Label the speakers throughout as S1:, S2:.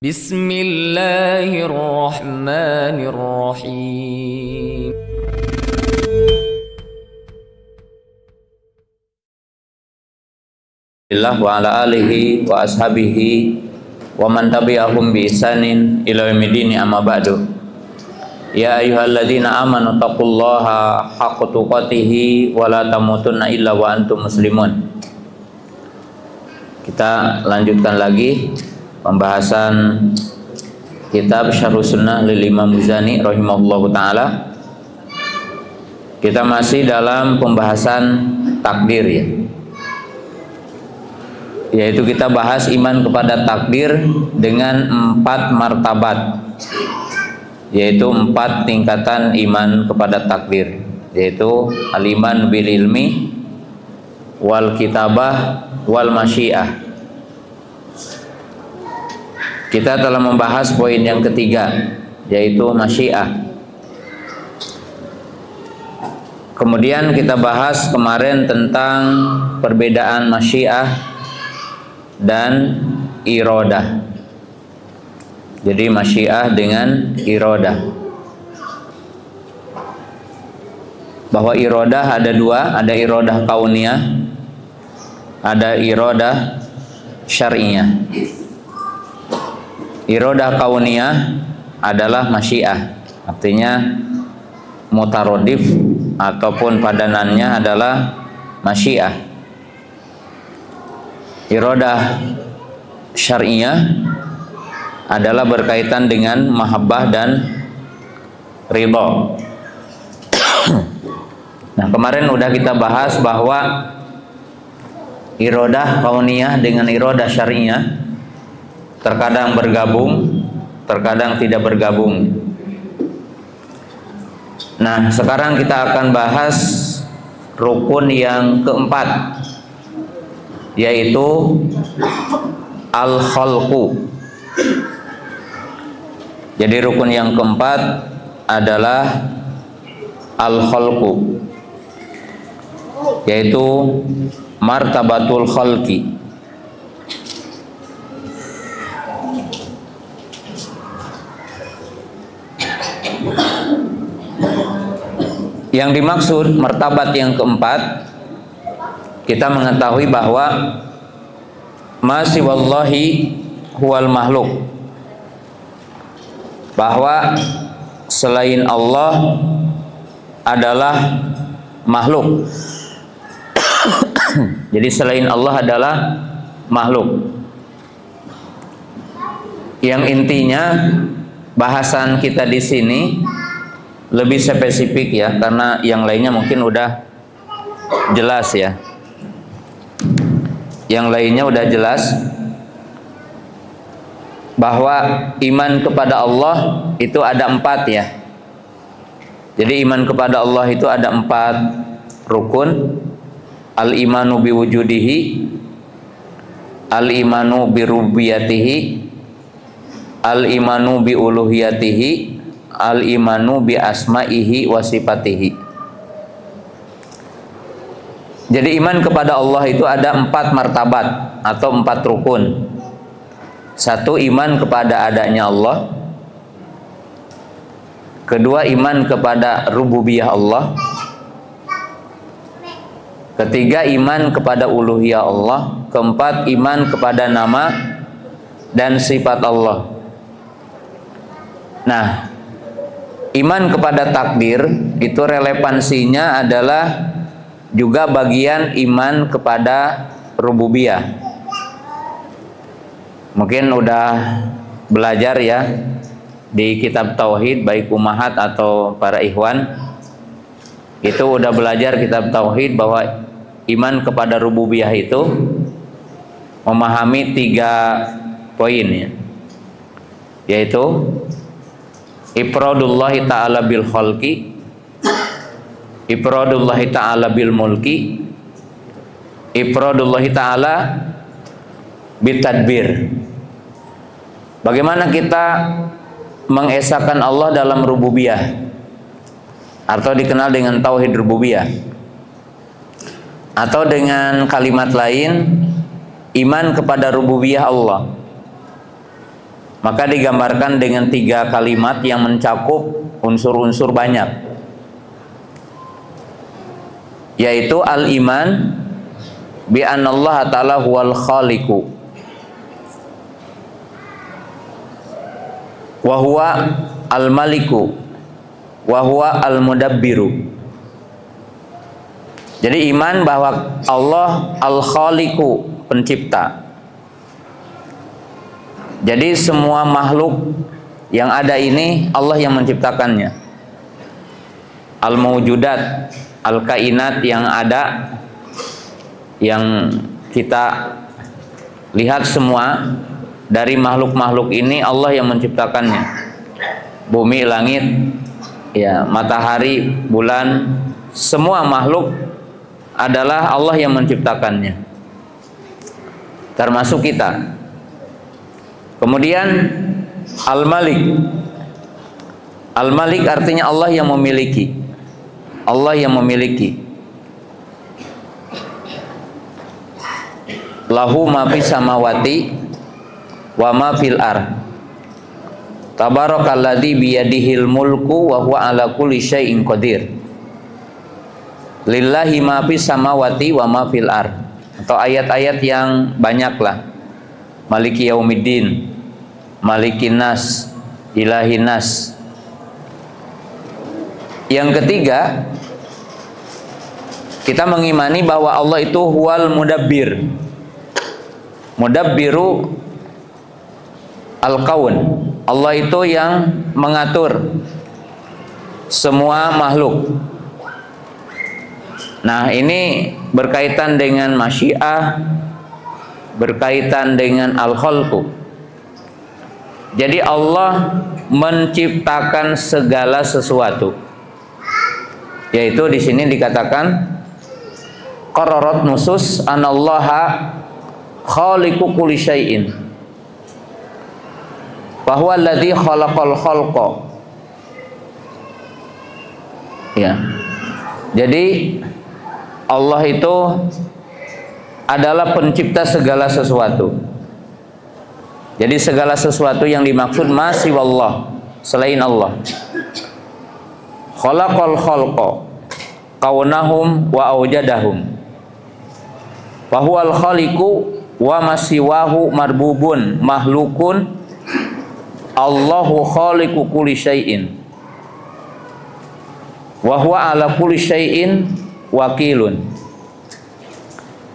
S1: Bismillahirrahmanirrahim.
S2: Wa ala alihi wa ashabihi wa man tabi'ahum bi ihsanin ila yaumil amma ba'du. Ya ayyuhalladzina amanu taqullaha haqqa tuqatih wa la tamutunna illa wa antum muslimun. Kita lanjutkan lagi pembahasan kitab Syarh Sunnah lil Imam Muzani rahimahullahu taala. Kita masih dalam pembahasan takdir ya. Yaitu kita bahas iman kepada takdir dengan 4 martabat, yaitu 4 tingkatan iman kepada takdir, yaitu al-iman bil ilmi wal kitabah wal masyiah. Kita telah membahas poin yang ketiga, yaitu masyiah. Kemudian kita bahas kemarin tentang perbedaan masyiah dan iradah. Jadi masyiah dengan iradah. Bahwa iradah ada 2, ada iradah kauniyah, ada iradah syar'iyah. Iradah kauniyah adalah masyiah, artinya mutarodif ataupun padanannya adalah masyiah. Iradah syar'iyah adalah berkaitan dengan mahabbah dan ridha. Nah, kemarin udah kita bahas bahwa iradah kauniyah dengan iradah syar'iyah terkadang bergabung, terkadang tidak bergabung. Nah, sekarang kita akan bahas rukun yang keempat, yaitu al-khalqu. Jadi rukun yang keempat adalah al-khalqu, yaitu martabatul khalqi. Yang dimaksud martabat yang keempat, kita mengetahui bahwa masih wallahi huwal makhluk, bahwa selain Allah adalah makhluk. Jadi selain Allah adalah makhluk. Yang intinya bahasan kita di sini lebih spesifik ya, karena yang lainnya mungkin udah jelas ya. Yang lainnya udah jelas bahwa iman kepada Allah itu ada 4 ya. Jadi iman kepada Allah itu ada 4 rukun. Al-imanu biwujudihi, al-imanu birububiyatihi, al-imanu biuluhiyatihi, al-imanu bi asma'ihi wa sifatihi. Jadi iman kepada Allah itu ada 4 martabat atau 4 rukun. 1, iman kepada adanya Allah. Kedua, iman kepada rububiyah Allah. Ketiga, iman kepada uluhiyah Allah. Keempat, iman kepada nama dan sifat Allah. Nah, iman kepada takdir itu relevansinya adalah juga bagian iman kepada rububiyah. Mungkin udah belajar ya di kitab tauhid, baik umahat atau para ikhwan, itu udah belajar kitab tauhid bahwa iman kepada rububiyah itu memahami 3 poin ya, yaitu ifradullahi ta'ala bil khalqi, ifradullahi ta'ala bil mulki, ifradullahi ta'ala bitadbir. Bagaimana kita mengesahkan Allah dalam rububiyah atau dikenal dengan tauhid rububiyah, atau dengan kalimat lain iman kepada rububiyah Allah. Maka digambarkan dengan 3 kalimat yang mencakup unsur-unsur banyak, yaitu al-iman bi anallaha ta'ala huwal khaliqu wa huwa al-maliku wa huwa al-mudabbiru. Jadi iman bahwa Allah al-khaliqu, pencipta. Jadi semua makhluk yang ada ini Allah yang menciptakannya. Al-mawjudat, al-kainat yang ada, yang kita lihat semua dari makhluk-makhluk ini Allah yang menciptakannya. Bumi, langit, ya, matahari, bulan, semua makhluk adalah Allah yang menciptakannya, termasuk kita. Kemudian Al-Malik. Al-Malik artinya Allah yang memiliki. Allah yang memiliki. Lahu ma fis samawati wa ma fil ard. Tabarakalladzi biyadihil mulku wa huwa ala kulli syai'in qadir. Lillahi ma fis samawati wa ma fil ard. Atau ayat-ayat yang banyaklah. Maliki yaumiddin, Malikin nas, Ilahin nas. Yang ketiga, kita mengimani bahwa Allah itu huwal mudabbir. Mudabbiru al-kaun. Allah itu yang mengatur semua makhluk. Nah, ini berkaitan dengan masyiah, berkaitan dengan al-khalqu. Jadi Allah menciptakan segala sesuatu. Yaitu di sini dikatakan qararat nusus anallaha khaliqu kulli syai'in. Bahwa alladzi khalaqal khalqa. Ya. Jadi Allah itu adalah pencipta segala sesuatu. Jadi segala sesuatu yang dimaksud masih wallah, selain Allah. Khalaqal khalqa kaunahum wa aujadahum. Wa huwal khaliqu wa masiwahu marbubun mahlukun. Allahu khaliqu kulli syai'in. Wa huwa ala kulli syai'in wakilun.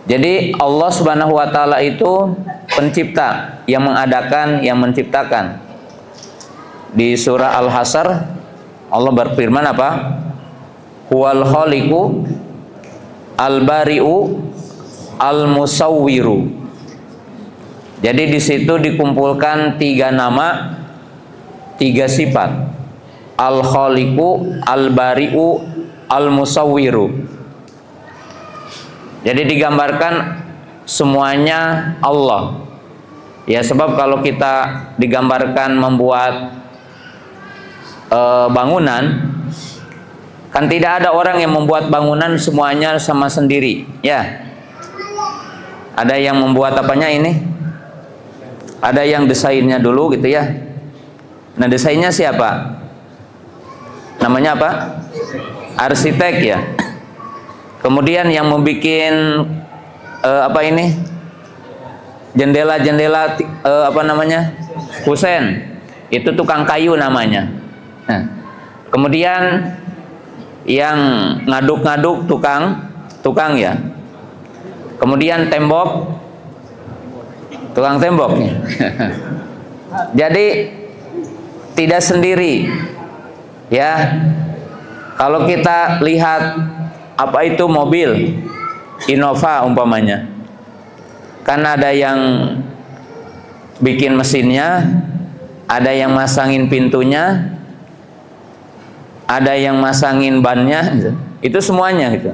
S2: Jadi Allah Subhanahu wa taala itu pencipta, yang mengadakan, yang menciptakan. Di surah Al-Hasr Allah berfirman apa? Huwal khaliqu al-bari'u al-musawwiru. Jadi di situ dikumpulkan 3 nama, 3 sifat. Al-khaliqu, al-bari'u, al-musawwiru. Jadi digambarkan semuanya Allah. Ya, sebab kalau kita digambarkan membuat bangunan, kan tidak ada orang yang membuat bangunan semuanya sama sendiri, ya. Ada yang membuat apanya ini? Ada yang desainnya dulu gitu ya. Nah, desainnya siapa? Namanya apa? Arsitek ya. Kemudian yang membuat apa ini? Jendela-jendela apa namanya? Kusen. Itu tukang kayu namanya. Nah, kemudian yang ngaduk-ngaduk tukang ya. Kemudian tembok, tukang temboknya. Jadi tidak sendiri, ya. Kalau kita lihat apa itu mobil Innova umpamanya, kan ada yang bikin mesinnya, ada yang masangin pintunya, ada yang masangin bannya, itu semuanya gitu.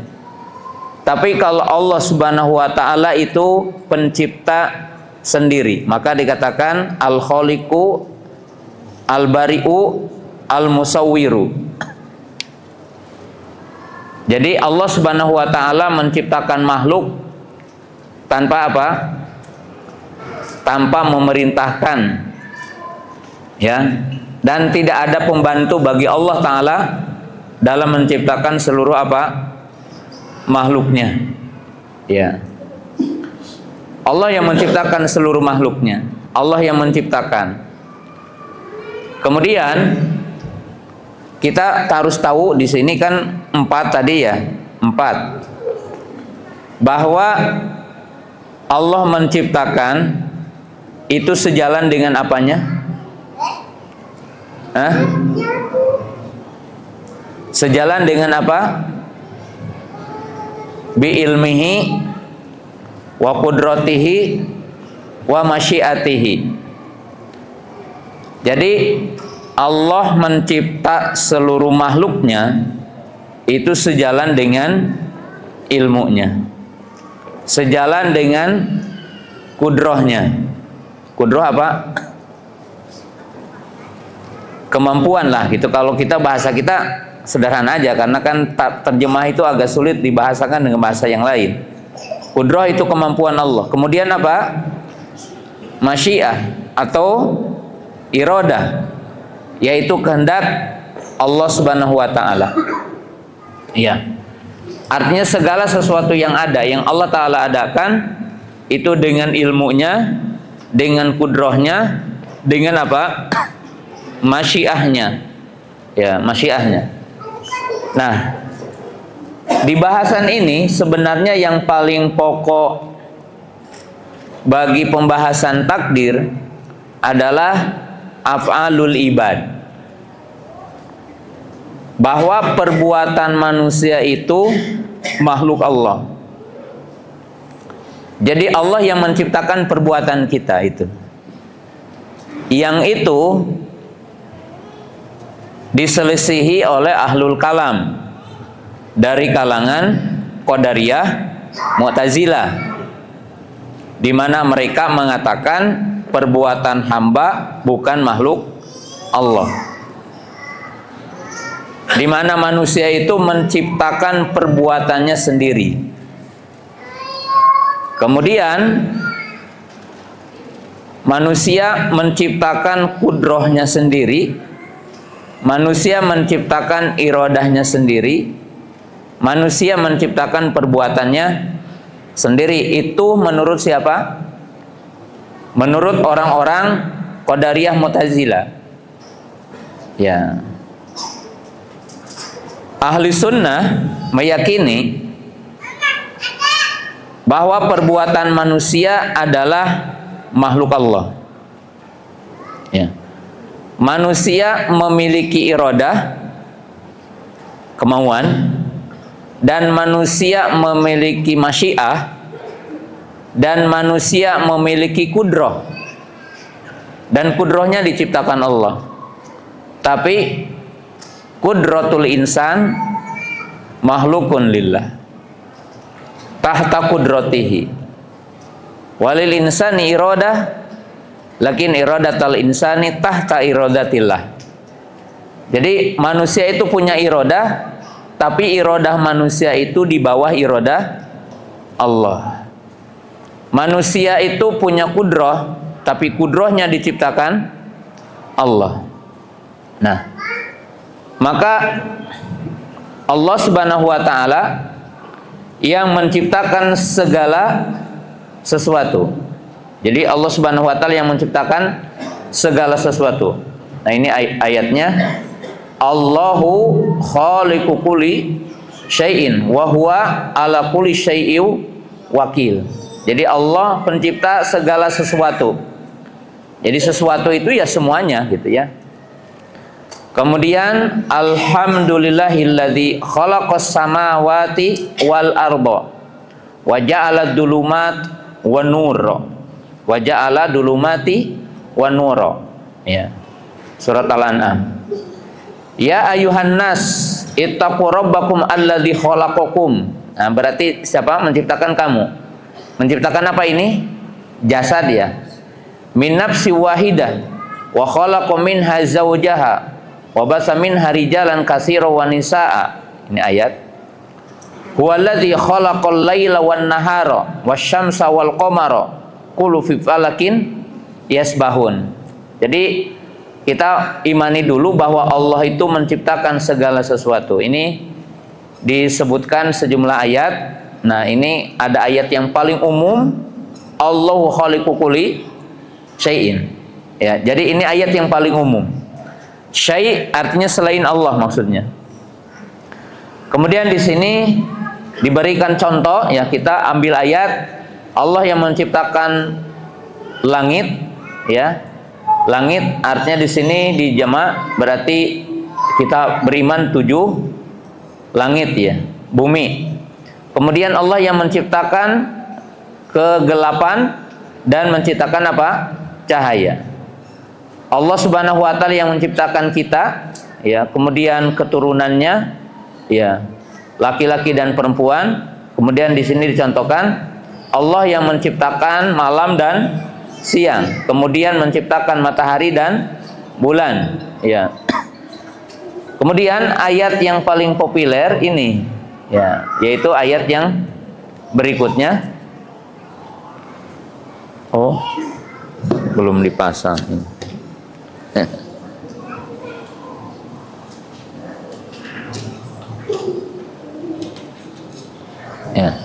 S2: Tapi kalau Allah Subhanahu wa taala itu pencipta sendiri, maka dikatakan al-khaliqu al-bari'u al-musawwiru. Jadi Allah Subhanahu wa taala menciptakan makhluk tanpa apa? Tanpa memerintahkan, Ya. Dan tidak ada pembantu bagi Allah Ta'ala dalam menciptakan seluruh apa? Makhluknya. Ya. Allah yang menciptakan seluruh makhluknya. Allah yang menciptakan. Kemudian kita harus tahu di sini kan 4 tadi ya, 4. Bahwa Allah menciptakan itu sejalan dengan apanya? Sejalan dengan apa? Bi ilmihi wa qudratihi wa masyiatihi. Jadi Allah mencipta seluruh makhluknya itu sejalan dengan ilmunya, sejalan dengan kudrohnya. Kudroh apa? Kemampuan lah gitu. Kalau kita bahasa kita sederhana aja, karena kan terjemah itu agak sulit dibahasakan dengan bahasa yang lain. Kudroh itu kemampuan Allah. Kemudian apa? Masyiah atau irodah, yaitu kehendak Allah Subhanahu wa Ta'ala. Iya. Artinya segala sesuatu yang ada, yang Allah Ta'ala adakan, itu dengan ilmunya, dengan kudrohnya, dengan apa? Masyiahnya. Ya, masyiahnya. Nah, di bahasan ini sebenarnya yang paling pokok bagi pembahasan takdir adalah af'alul ibad. Bahwa perbuatan manusia itu makhluk Allah. Jadi Allah yang menciptakan perbuatan kita itu. Yang itu diselisihi oleh ahlul kalam dari kalangan Qadariyah, Mu'tazilah, di mana mereka mengatakan perbuatan hamba bukan makhluk Allah, di mana manusia itu menciptakan perbuatannya sendiri. Kemudian manusia menciptakan kudrohnya sendiri, manusia menciptakan irodahnya sendiri, manusia menciptakan perbuatannya sendiri. Itu menurut siapa? Menurut orang-orang Qadariyah Mu'tazilah. Ya. Ahli sunnah meyakini bahwa perbuatan manusia adalah makhluk Allah. Ya. Manusia memiliki iradah, kemauan, dan manusia memiliki masyiah, dan manusia memiliki kudroh, dan kudrohnya diciptakan Allah. Tapi kudratul insan makhlukun lillah tahta kudratihi, walil insani iradah lakin iradatul insani tahta iradatillah. Jadi manusia itu punya iradah, tapi iradah manusia itu di bawah iradah Allah. Manusia itu punya kudroh, tapi kudrohnya diciptakan Allah. Nah, maka Allah Subhanahu wa Ta'ala yang menciptakan segala sesuatu. Jadi Allah Subhanahu wa Ta'ala yang menciptakan segala sesuatu. Nah, ini ayatnya, Allahu khaliqu kulli syai'in wa huwa ala kulli syai'in wakil. Jadi Allah pencipta segala sesuatu. Jadi sesuatu itu ya semuanya gitu ya. Kemudian alhamdulillahilladzi khalaqas samawati wal arda wa ja'ala dulumat wan nur wa ja'ala dulumati wan nur. Ya. Surat Al-An'am. Ya ayuhan nas ittaqu rabbakum alladzi khalaqakum. Nah, berarti siapa menciptakan kamu? Menciptakan apa ini? Jasad ya. Min nafsi wahidah wa khalaqa minha zawjaha wa basa minha rijalan katsira wa nisaa. Ini ayat. Huwallazi khalaqal laila wan nahara wasyamsa wal qamara kullu fi falakin yasbahun. Jadi kita imani dulu bahwa Allah itu menciptakan segala sesuatu. Ini disebutkan sejumlah ayat. Nah, ini ada ayat yang paling umum, Allahu khaliqu kulli syai'in. Ya, jadi ini ayat yang paling umum. Syai' artinya selain Allah maksudnya. Kemudian di sini diberikan contoh, ya, kita ambil ayat Allah yang menciptakan langit, ya. Langit artinya di sini di jamak berarti kita beriman 7 langit, ya, bumi. Kemudian Allah yang menciptakan kegelapan dan menciptakan apa? Cahaya. Allah Subhanahu wa taala yang menciptakan kita, ya, kemudian keturunannya, ya, laki-laki dan perempuan. Kemudian di sini dicontohkan Allah yang menciptakan malam dan siang, kemudian menciptakan matahari dan bulan, ya. Kemudian ayat yang paling populer ini, ya, yaitu ayat yang berikutnya. Oh, belum dipasang. Ya.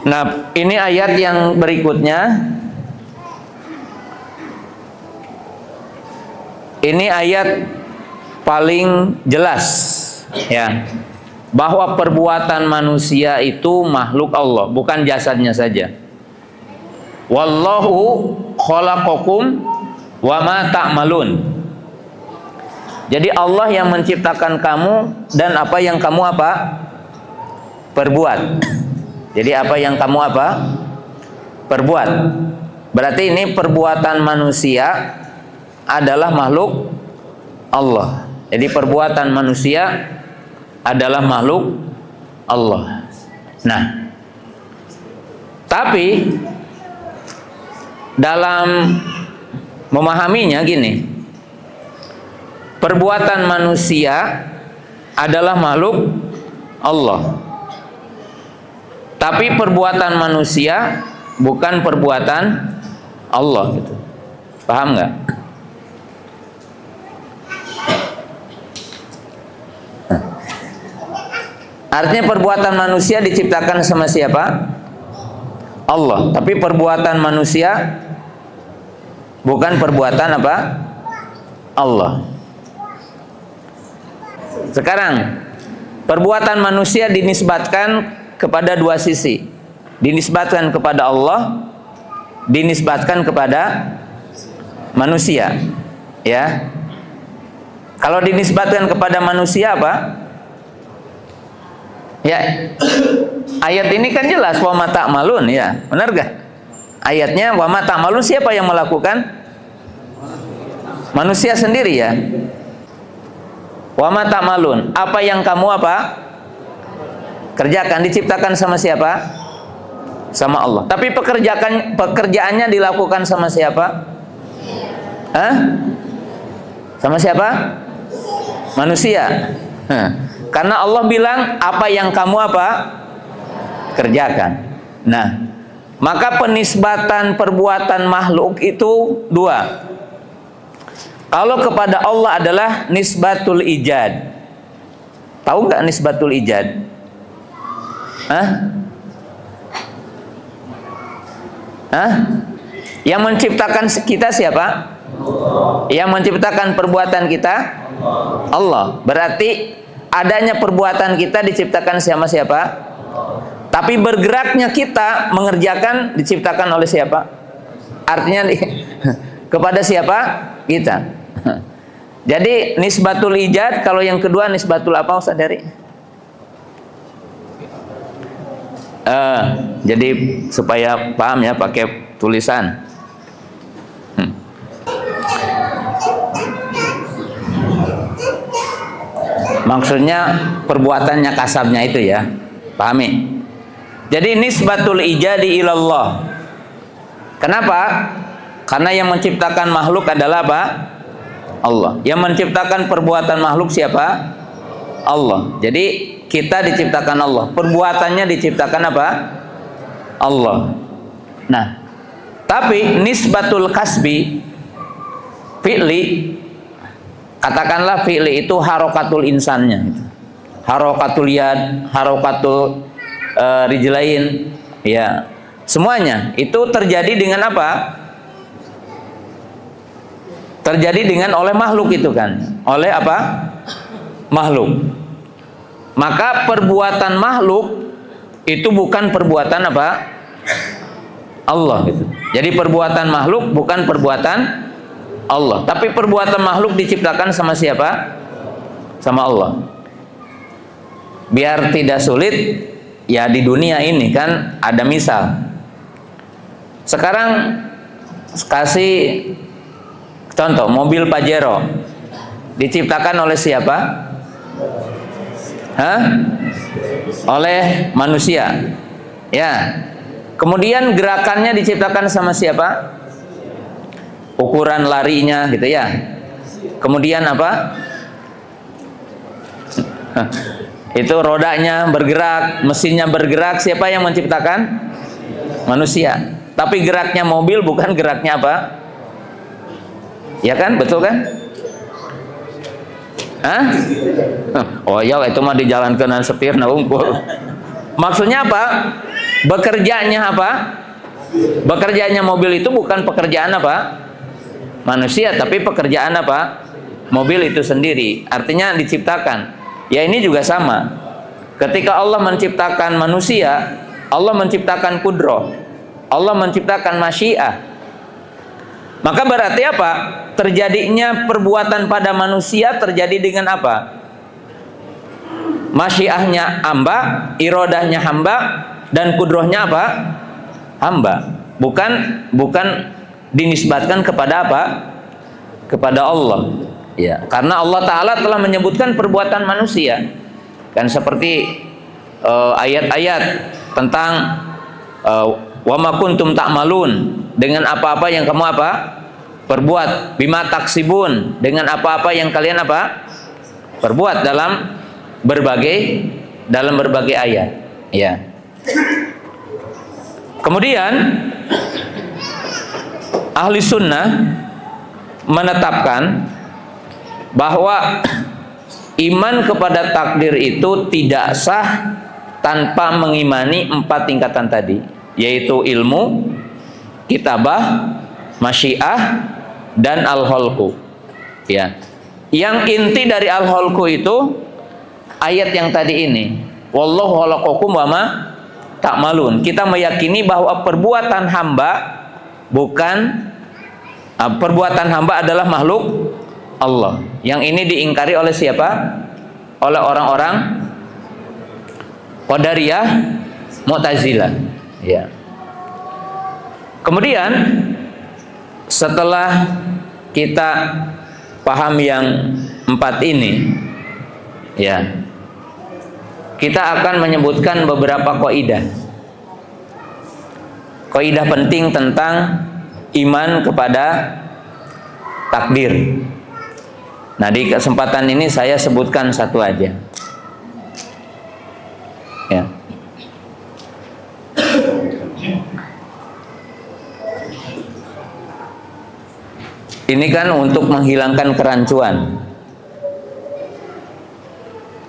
S2: Nah, ini ayat yang berikutnya. Ini ayat paling jelas, ya, bahwa perbuatan manusia itu makhluk Allah, bukan jasadnya saja. Wallahu khalaqakum wa ma ta'malun. Jadi Allah yang menciptakan kamu dan apa yang kamu apa? Perbuat. Jadi apa yang kamu apa? Perbuat. Berarti ini perbuatan manusia adalah makhluk Allah. Jadi perbuatan manusia adalah makhluk Allah. Nah, tapi dalam memahaminya gini, perbuatan manusia adalah makhluk Allah. Tapi perbuatan manusia bukan perbuatan Allah, gitu. Paham nggak? Artinya perbuatan manusia diciptakan sama siapa? Allah. Tapi perbuatan manusia bukan perbuatan apa? Allah. Sekarang perbuatan manusia dinisbatkan kepada dua sisi. Dinisbatkan kepada Allah, dinisbatkan kepada manusia, ya. Kalau dinisbatkan kepada manusia apa? Ya, ayat ini kan jelas wa ma ta'malun, ya. Benar gak? Ayatnya wa ma ta'malun, siapa yang melakukan? Manusia sendiri, ya. Wa ma ta'malun, apa yang kamu apa? Kerjakan, diciptakan sama siapa? Sama Allah. Tapi pekerjaannya dilakukan sama siapa? Hah? Sama siapa? Manusia. Karena Allah bilang apa yang kamu apa? Kerjakan. Nah, maka penisbatan perbuatan makhluk itu dua. Kalau kepada Allah adalah nisbatul ijad. Tahu nggak nisbatul ijad? Hah? Hah? Yang menciptakan kita siapa? Yang menciptakan perbuatan kita? Allah. Berarti adanya perbuatan kita diciptakan sama siapa? Tapi bergeraknya kita mengerjakan diciptakan oleh siapa? Artinya kepada siapa? Kita. Jadi nisbatul ijad. Kalau yang kedua nisbatul apa, Ustaz Dari? Jadi supaya paham, ya, pakai tulisan. Maksudnya perbuatannya, kasabnya itu, ya. Pahami? Jadi nisbatul ijadi ilallah. Kenapa? Karena yang menciptakan makhluk adalah apa? Allah. Yang menciptakan perbuatan makhluk siapa? Allah. Jadi kita diciptakan Allah. Perbuatannya diciptakan apa? Allah. Nah, tapi nisbatul kasbi, fi'li, katakanlah fi'li itu harokatul insannya gitu. Harokatul yad, harokatul rijlain, ya, semuanya itu terjadi dengan apa? Terjadi dengan oleh makhluk itu kan, oleh apa? Makhluk. Maka perbuatan makhluk itu bukan perbuatan apa? Allah gitu. Jadi perbuatan makhluk bukan perbuatan Allah, tapi perbuatan makhluk diciptakan sama siapa? Sama Allah. Biar tidak sulit, ya di dunia ini kan ada misal. Sekarang kasih contoh, mobil Pajero diciptakan oleh siapa? Hah? Oleh manusia. Ya. Kemudian gerakannya diciptakan sama siapa? Ukuran larinya gitu ya. Kemudian apa? Itu rodanya bergerak, mesinnya bergerak, siapa yang menciptakan? Manusia. Tapi geraknya mobil bukan geraknya apa? Ya kan, betul kan? Hah? Oh ya, itu mah dijalankan dengan setir na unggul. Maksudnya apa? Bekerjanya apa? Bekerjanya mobil itu bukan pekerjaan apa? Manusia, tapi pekerjaan apa? Mobil itu sendiri. Artinya diciptakan. Ya ini juga sama. Ketika Allah menciptakan manusia, Allah menciptakan kudroh, Allah menciptakan masyiah. Maka berarti apa? Terjadinya perbuatan pada manusia terjadi dengan apa? Masyiahnya hamba, irodahnya hamba, dan kudrohnya apa? Hamba. Bukan dinisbatkan kepada apa? Kepada Allah. Ya, karena Allah Ta'ala telah menyebutkan perbuatan manusia. Kan seperti ayat-ayat tentang wa ma kuntum ta'malun, dengan apa-apa yang kamu apa? Perbuat. Bima taksibun, dengan apa-apa yang kalian apa? Perbuat dalam berbagai ayat. Ya. Kemudian ahli sunnah menetapkan bahwa iman kepada takdir itu tidak sah tanpa mengimani 4 tingkatan tadi, yaitu ilmu, kitabah, masyiah, dan al-khalqu. Ya. Yang inti dari al-khalqu itu ayat yang tadi ini, wallahu khalaqakum wa ma ta'malun. Kita meyakini bahwa perbuatan hamba perbuatan hamba adalah makhluk Allah. Yang ini diingkari oleh siapa? Oleh orang-orang Qadariyah, Mu'tazilah. Ya. Kemudian setelah kita paham yang 4 ini, ya, kita akan menyebutkan beberapa kaidah. Kaidah penting tentang iman kepada takdir. Nah, di kesempatan ini saya sebutkan satu aja. Ya. Ini kan untuk menghilangkan kerancuan.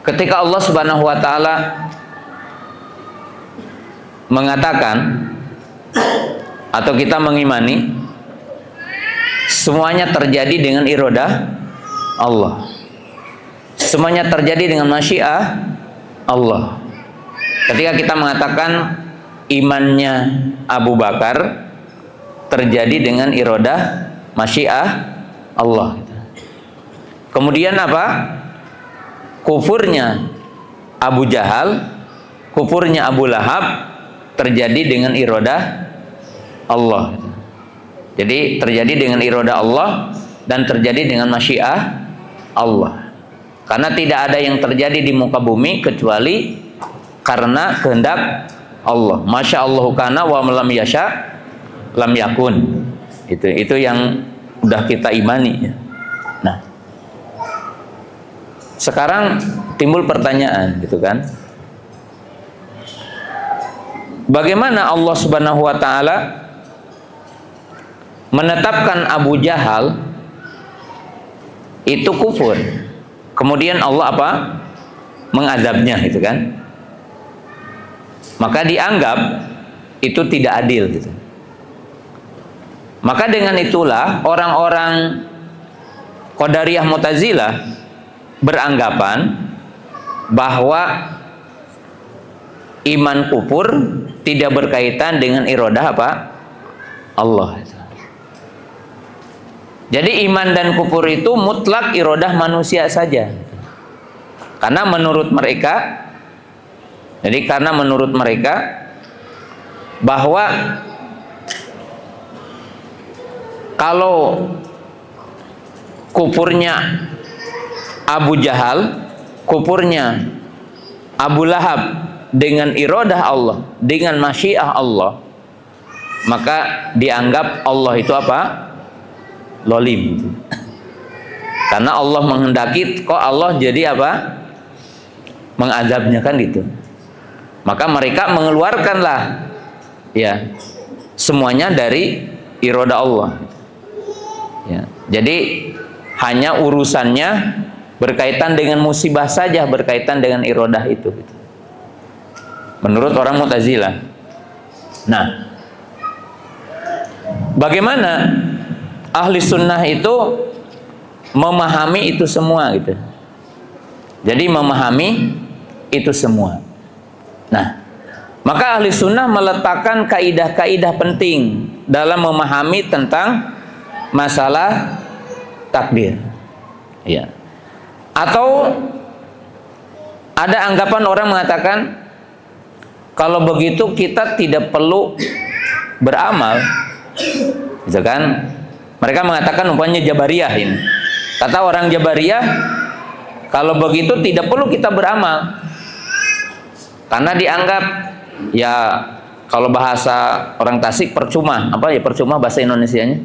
S2: Ketika Allah Subhanahu wa taala mengatakan atau kita mengimani semuanya terjadi dengan iradah Allah. Semuanya terjadi dengan masyiah Allah. Ketika kita mengatakan imannya Abu Bakar terjadi dengan iradah masyiah Allah. Kemudian apa? Kufurnya Abu Jahal, kufurnya Abu Lahab terjadi dengan iradah Allah. Jadi terjadi dengan iradah Allah dan terjadi dengan masyiah Allah. Karena tidak ada yang terjadi di muka bumi kecuali karena kehendak Allah. Masya Allahu kana wa lam yasha lam yakun. Itu yang udah kita imani. Nah, sekarang timbul pertanyaan gitu kan, bagaimana Allah Subhanahu wa taala menetapkan Abu Jahal itu kufur. Kemudian Allah apa? Mengazabnya gitu kan. Maka dianggap itu tidak adil gitu. Maka dengan itulah orang-orang Qadariyah Mu'tazilah beranggapan bahwa iman kufur tidak berkaitan dengan iradah apa? Allah. Jadi iman dan kufur itu mutlak iradah manusia saja. Karena menurut mereka bahwa kalau kufurnya Abu Jahal, kufurnya Abu Lahab dengan iradah Allah, dengan masyiah Allah, maka dianggap Allah itu apa? Lolim. Karena Allah menghendaki, kok Allah jadi apa? Mengazabnya kan gitu. Maka mereka mengeluarkanlah ya semuanya dari iradah Allah. Ya, jadi hanya urusannya berkaitan dengan musibah saja, berkaitan dengan iradah itu. Menurut orang Mu'tazilah. Nah, bagaimana ahli sunnah itu memahami itu semua gitu. Jadi memahami itu semua. Nah, maka ahli sunnah meletakkan kaidah-kaidah penting dalam memahami tentang masalah takdir. Ya. Atau ada anggapan orang mengatakan kalau begitu kita tidak perlu beramal, gitu kan? Mereka mengatakan umpamanya Jabariyah ini. Kata orang Jabariyah, kalau begitu tidak perlu kita beramal, karena dianggap ya kalau bahasa orang Tasik percuma. Apa ya percuma bahasa Indonesianya?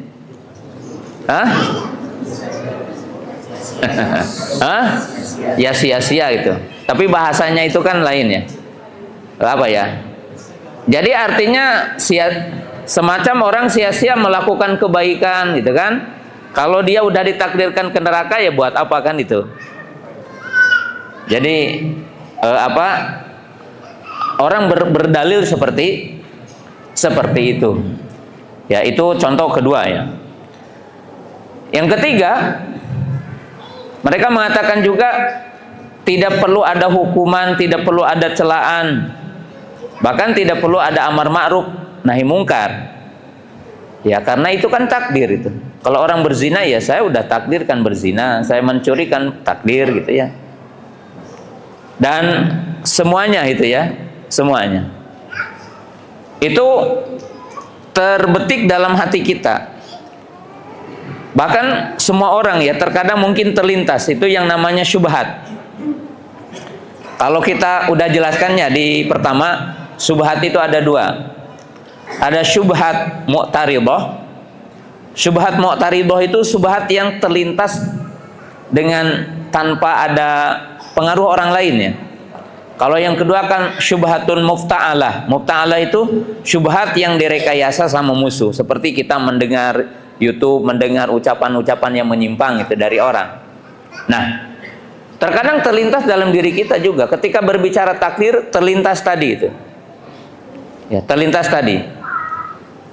S2: Hah? Hah? Ya sia-sia gitu. Tapi bahasanya itu kan lain ya. Apa ya? Jadi artinya semacam orang sia-sia melakukan kebaikan gitu kan. Kalau dia udah ditakdirkan ke neraka ya buat apa kan itu. Jadi orang berdalil seperti itu. Ya, itu contoh kedua ya. Yang ketiga, mereka mengatakan juga tidak perlu ada hukuman, tidak perlu ada celaan. Bahkan tidak perlu ada amar ma'ruf nahi mungkar. Ya, karena itu kan takdir itu. Kalau orang berzina ya saya udah takdirkan berzina, saya mencuri kan takdir gitu ya. Dan semuanya itu ya, semuanya. Itu terbetik dalam hati kita. Bahkan semua orang ya terkadang mungkin terlintas itu yang namanya syubhat. Kalau kita udah jelaskannya di pertama, syubhat itu ada dua. Ada syubhat mu'taridah. Syubhat mu'taridah itu syubhat yang terlintas dengan tanpa ada pengaruh orang lain ya. Kalau yang kedua kan syubhatun mufta'alah. Mufta'alah itu syubhat yang direkayasa sama musuh. Seperti kita mendengar YouTube, mendengar ucapan-ucapan yang menyimpang itu dari orang. Nah, terkadang terlintas dalam diri kita juga. Ketika berbicara takdir, terlintas tadi itu. Ya, terlintas tadi.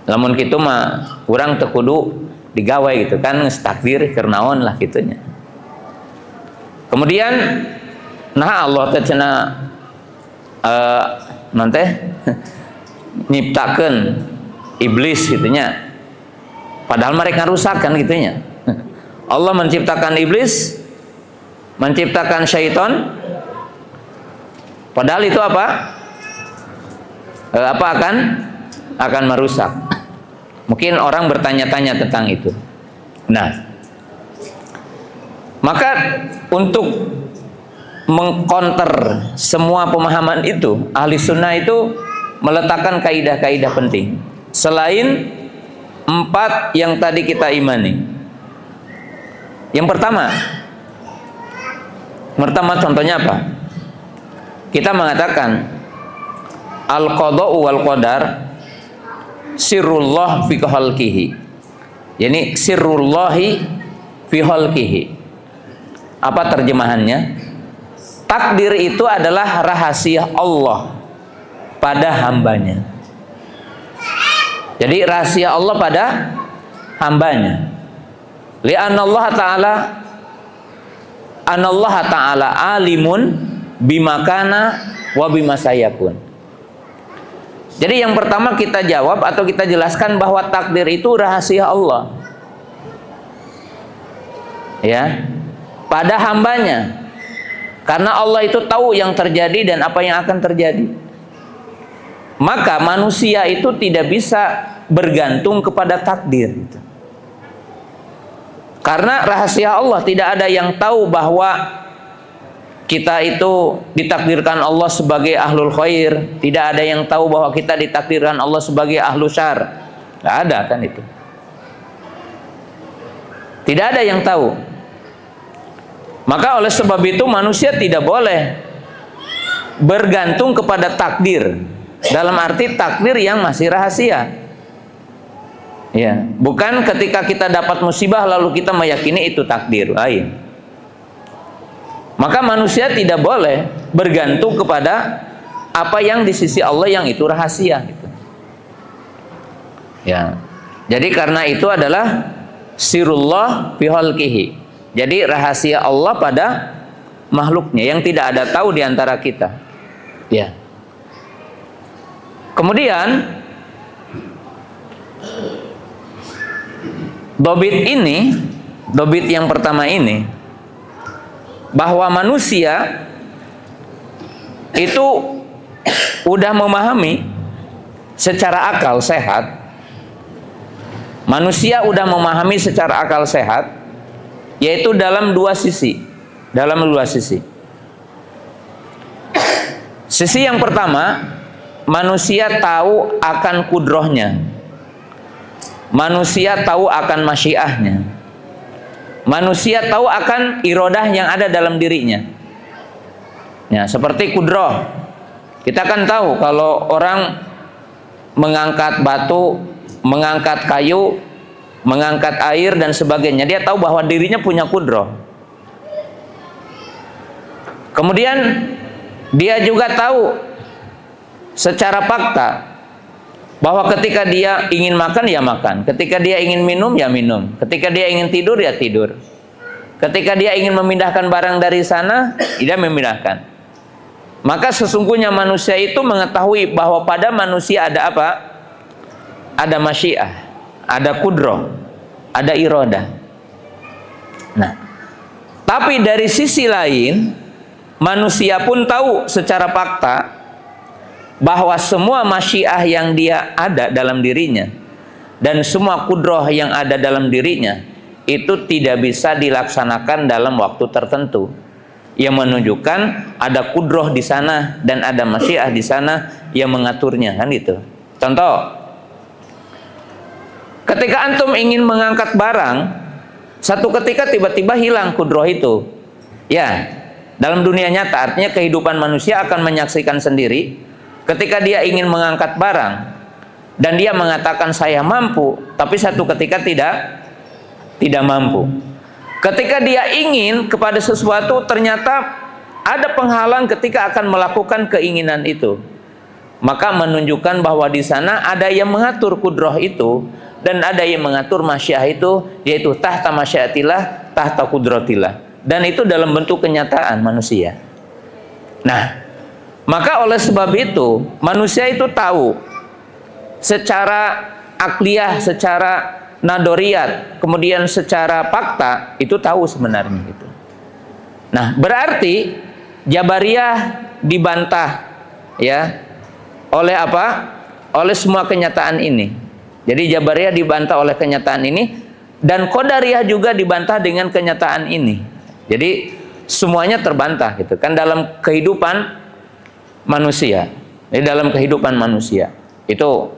S2: Lamun kitu mah kurang tekudu digawai gitu kan, takdir kernaon lah gitunya. Kemudian nah Allah teh cenah nanti nyiptakeun iblis gitunya. Padahal mereka rusak kan gitunya. Allah menciptakan iblis, menciptakan syaitan. Padahal itu apa? Akan merusak. Mungkin orang bertanya-tanya tentang itu. Nah, maka untuk mengkonter semua pemahaman itu, ahli sunnah itu meletakkan kaidah-kaidah penting. Selain 4 yang tadi kita imani. Yang pertama contohnya apa? Kita mengatakan al-qada'u wal qadar sirrullah fi khalqihi. Yani sirrullahi fi khalqihi. Apa terjemahannya? Takdir itu adalah rahasia Allah pada hambanya. Jadi rahasia Allah pada hambanya. Li'anallah ta'ala alimun bimakana wa bima sayakun. Jadi yang pertama kita jawab atau kita jelaskan bahwa takdir itu rahasia Allah, ya, pada hambanya. Karena Allah itu tahu yang terjadi dan apa yang akan terjadi. Maka manusia itu tidak bisa bergantung kepada takdir. Karena rahasia Allah, tidak ada yang tahu bahwa kita itu ditakdirkan Allah sebagai ahlul khair. Tidak ada yang tahu bahwa kita ditakdirkan Allah sebagai ahlul syar. Tidak ada kan itu. Tidak ada yang tahu. Maka oleh sebab itu manusia tidak boleh bergantung kepada takdir. Dalam arti takdir yang masih rahasia. Ya, bukan ketika kita dapat musibah lalu kita meyakini itu takdir lain. Maka manusia tidak boleh bergantung kepada apa yang di sisi Allah yang itu rahasia. Gitu. Ya, jadi karena itu adalah sirullah fi khalqihi. Jadi rahasia Allah pada makhluknya yang tidak ada tahu di antara kita. Ya. Kemudian dobit yang pertama ini, bahwa manusia itu udah memahami secara akal sehat. Manusia udah memahami secara akal sehat, yaitu dalam dua sisi. Sisi yang pertama, manusia tahu akan kudrohnya, manusia tahu akan masyiahnya, manusia tahu akan irodah yang ada dalam dirinya. Ya, seperti kudroh, kita kan tahu kalau orang mengangkat batu, mengangkat kayu, mengangkat air dan sebagainya, dia tahu bahwa dirinya punya kudroh. Kemudian dia juga tahu secara fakta bahwa ketika dia ingin makan ya makan, ketika dia ingin minum ya minum, ketika dia ingin tidur ya tidur, ketika dia ingin memindahkan barang dari sana dia memindahkan. Maka sesungguhnya manusia itu mengetahui bahwa pada manusia ada apa? Ada masyiah, ada kudroh, ada irodah. Nah, tapi dari sisi lain, manusia pun tahu secara fakta bahwa semua masyiah yang dia ada dalam dirinya dan semua kudroh yang ada dalam dirinya itu tidak bisa dilaksanakan dalam waktu tertentu, yang menunjukkan ada kudroh di sana dan ada masyiah di sana yang mengaturnya, kan itu. Contoh, ketika antum ingin mengangkat barang, satu ketika tiba-tiba hilang kudroh itu. Ya, dalam dunia nyata, artinya kehidupan manusia akan menyaksikan sendiri ketika dia ingin mengangkat barang dan dia mengatakan saya mampu, tapi satu ketika tidak mampu. Ketika dia ingin kepada sesuatu, ternyata ada penghalang ketika akan melakukan keinginan itu. Maka menunjukkan bahwa di sana ada yang mengatur kudroh itu dan ada yang mengatur masyiah itu, yaitu tahta masyiatillah, tahta kudrotillah. Dan itu dalam bentuk kenyataan manusia. Nah, maka oleh sebab itu manusia itu tahu secara akliyah, secara nadoriyat, kemudian secara fakta itu tahu sebenarnya gitu. Nah, berarti Jabariyah dibantah ya oleh apa? Oleh semua kenyataan ini. Jadi Jabariyah dibantah oleh kenyataan ini dan Qadariyah juga dibantah dengan kenyataan ini. Jadi semuanya terbantah gitu kan dalam kehidupan manusia. Di dalam kehidupan manusia. Itu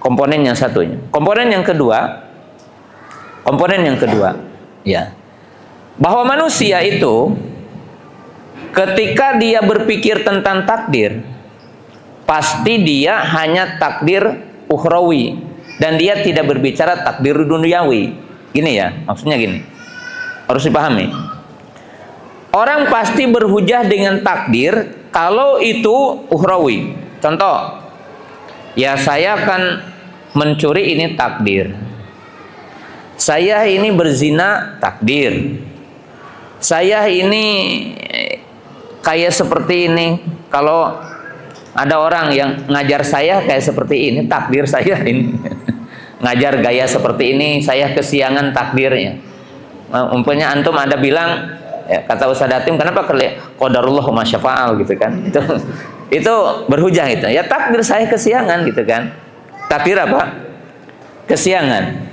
S2: komponen yang satunya. Komponen yang kedua, ya, bahwa manusia itu ketika dia berpikir tentang takdir, pasti dia hanya takdir ukhrawi dan dia tidak berbicara takdir duniawi. Gini ya, maksudnya gini, harus dipahami. orang pasti berhujah dengan takdir kalau itu ukhrawi. Contoh, ya saya akan mencuri, ini takdir. Saya ini berzina, takdir. Saya ini kayak seperti ini. Kalau ada orang yang ngajar saya kayak seperti ini, takdir saya ini. Ngajar gaya seperti ini, saya kesiangan, takdirnya. Umpamanya antum ada bilang, ya, kata Ustaz Datim, kenapa qadarullah ma syafa'al gitu kan? Itu berhujah itu. Ya takdir saya kesiangan gitu kan. Takdir apa? Kesiangan.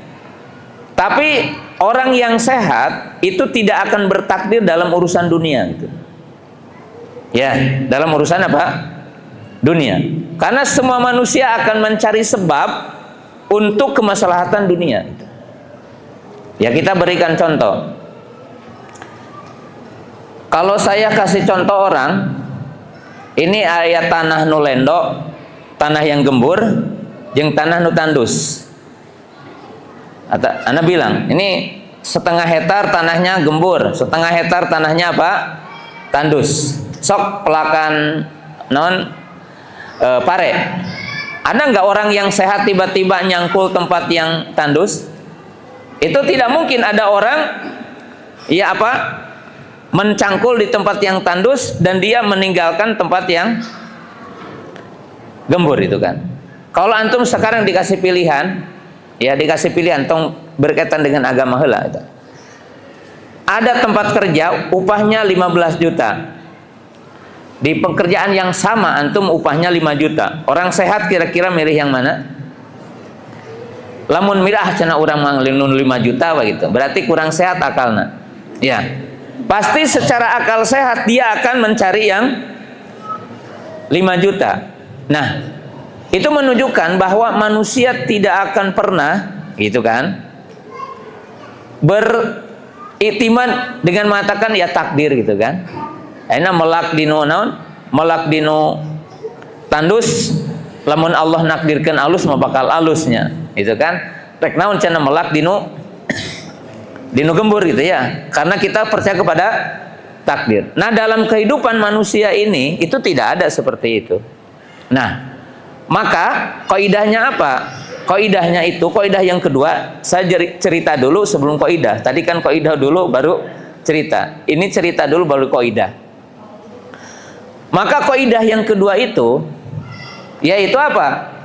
S2: Tapi orang yang sehat itu tidak akan bertakdir dalam urusan dunia gitu. Ya, dalam urusan apa? Dunia. Karena semua manusia akan mencari sebab untuk kemaslahatan dunia. Ya, kita berikan contoh. Kalau saya kasih contoh orang, ini aya tanah nu lendo, tanah yang gembur, jeung tanah nu tandus. Ana bilang, ini setengah hektar tanahnya gembur, setengah hektar tanahnya apa? Tandus. Sok pelakan non pare. Ada nggak orang yang sehat tiba-tiba nyangkul tempat yang tandus? Itu tidak mungkin ada orang ya apa? Mencangkul di tempat yang tandus dan dia meninggalkan tempat yang gembur itu kan. Kalau antum sekarang dikasih pilihan, ya dikasih pilihan tong berkaitan dengan agama heula itu. Ada tempat kerja upahnya 15 juta. Di pekerjaan yang sama antum upahnya 5 juta. Orang sehat kira-kira milih yang mana? Lamun mirah cenah urang manglilun 5 juta begitu. Berarti kurang sehat akalna. Ya. Pasti secara akal sehat dia akan mencari yang 5 juta. Nah, itu menunjukkan bahwa manusia tidak akan pernah gitu kan beriktiman dengan mengatakan ya takdir gitu kan. Aina melak dino naon? Melak dino tandus, lamun Allah nakdirkeun alus mah bakal alusnya, gitu kan? Rek naon cenah melak dino gembur gitu ya. Karena kita percaya kepada takdir. Nah, dalam kehidupan manusia ini itu tidak ada seperti itu. Nah, maka kaidahnya apa? Kaidahnya itu, kaidah yang kedua, saya cerita dulu sebelum kaidah. Tadi kan kaidah dulu baru cerita. Ini cerita dulu baru kaidah. Maka kaidah yang kedua itu yaitu apa?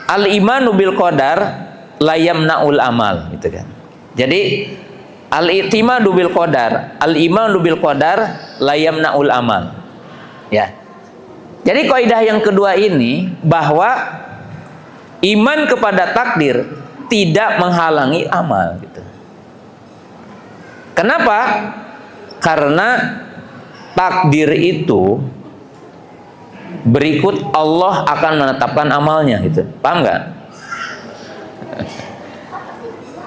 S2: Al-imanu bil qadar la yamna'ul amal gitu kan. Jadi al-i'timadu bil qadar, al-imanu bil qadar la yamna'ul amal. Ya. Jadi kaidah yang kedua ini bahwa iman kepada takdir tidak menghalangi amal gitu. Kenapa? Karena takdir itu berikut Allah akan menetapkan amalnya gitu. Paham nggak?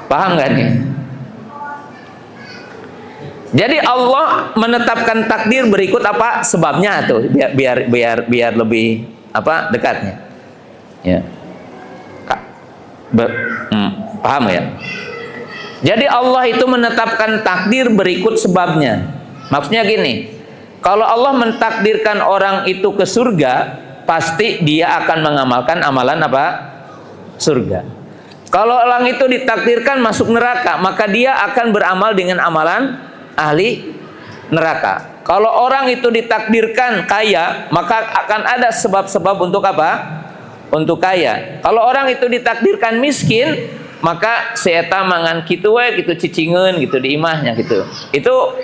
S2: Paham nggak nih? Jadi Allah menetapkan takdir berikut apa sebabnya tuh biar lebih apa dekatnya. Ya. Paham ya? Jadi Allah itu menetapkan takdir berikut sebabnya. Maksudnya gini, kalau Allah mentakdirkan orang itu ke surga, pasti dia akan mengamalkan amalan apa? Surga. Kalau orang itu ditakdirkan masuk neraka, maka dia akan beramal dengan amalan ahli neraka. Kalau orang itu ditakdirkan kaya, maka akan ada sebab-sebab untuk apa? Untuk kaya. Kalau orang itu ditakdirkan miskin, maka seeta mangan kitu we kitu cicingeun gitu di imahnya gitu. Itu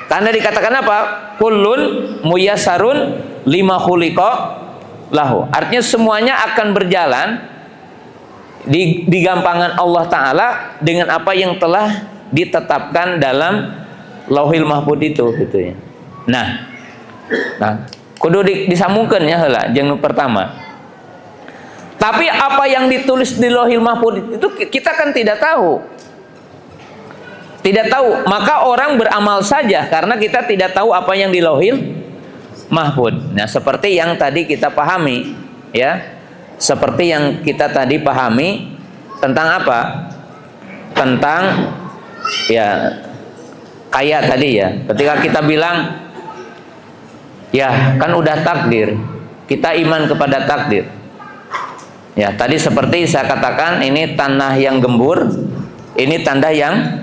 S2: karena dikatakan apa? Kullun muyassarun lima khuliqa lahu. Artinya semuanya akan berjalan di gampangan Allah Ta'ala dengan apa yang telah ditetapkan dalam Lauhil Mahfuz itu gitu ya. Nah kudu disambungkeun ya heula jeung pertama. Tapi apa yang ditulis di Lauhil Mahfuz itu kita kan tidak tahu. Tidak tahu, maka orang beramal saja karena kita tidak tahu apa yang di Lauhil Mahfuz. Nah, seperti yang tadi kita pahami, ya. Seperti yang kita tadi pahami tentang apa? Tentang ya Kayak tadi ya, ketika kita bilang, ya kan udah takdir, kita iman kepada takdir. Ya, tadi seperti saya katakan, ini tanah yang gembur, ini tanda yang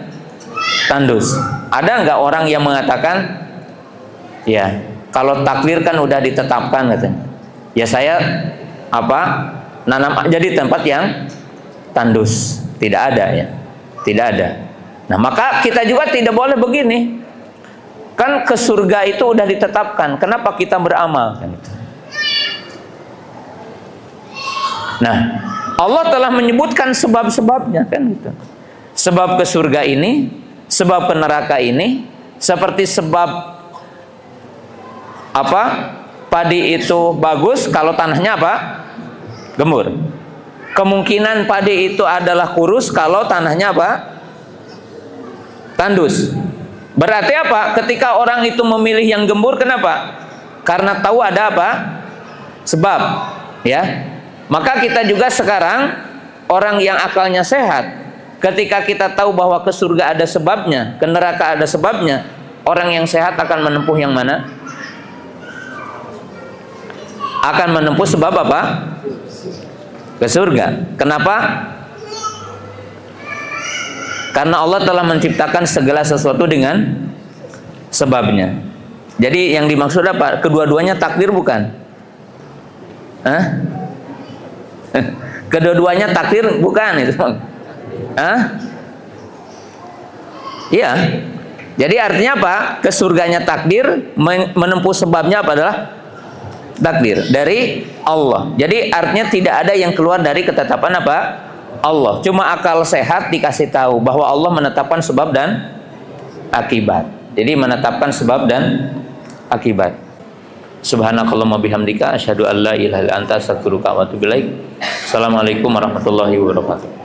S2: tandus. Ada nggak orang yang mengatakan, ya kalau takdir kan udah ditetapkan katanya, ya saya nanam aja di tempat yang tandus. Tidak ada ya, tidak ada. Nah, maka kita juga tidak boleh begini. Kan ke surga itu udah ditetapkan. Kenapa kita beramal? Nah, Allah telah menyebutkan sebab-sebabnya kan gitu. Sebab ke surga ini, sebab ke neraka ini, seperti sebab padi itu bagus kalau tanahnya gembur. Kemungkinan padi itu adalah kurus kalau tanahnya tandus. Berarti apa? Ketika orang itu memilih yang gembur, kenapa? Karena tahu ada sebab, ya. Maka kita juga sekarang orang yang akalnya sehat, ketika kita tahu bahwa ke surga ada sebabnya, ke neraka ada sebabnya, orang yang sehat akan menempuh yang mana? Akan menempuh sebab ke surga. Kenapa? Karena Allah telah menciptakan segala sesuatu dengan sebabnya. Jadi yang dimaksud apa? Kedua-duanya takdir bukan? Hah? Kedua-duanya takdir bukan itu? Hah? Iya. Jadi artinya apa? Ke surganya takdir, menempuh sebabnya apa adalah takdir dari Allah. Jadi artinya tidak ada yang keluar dari ketetapan Allah. Cuma akal sehat dikasih tahu bahwa Allah menetapkan sebab dan akibat. Jadi menetapkan sebab dan akibat. Subhanakallahumma bihamdika asyhadu an la ilaha illa anta astaghfiruka wa atubu ilaik. Assalamualaikum warahmatullahi wabarakatuh.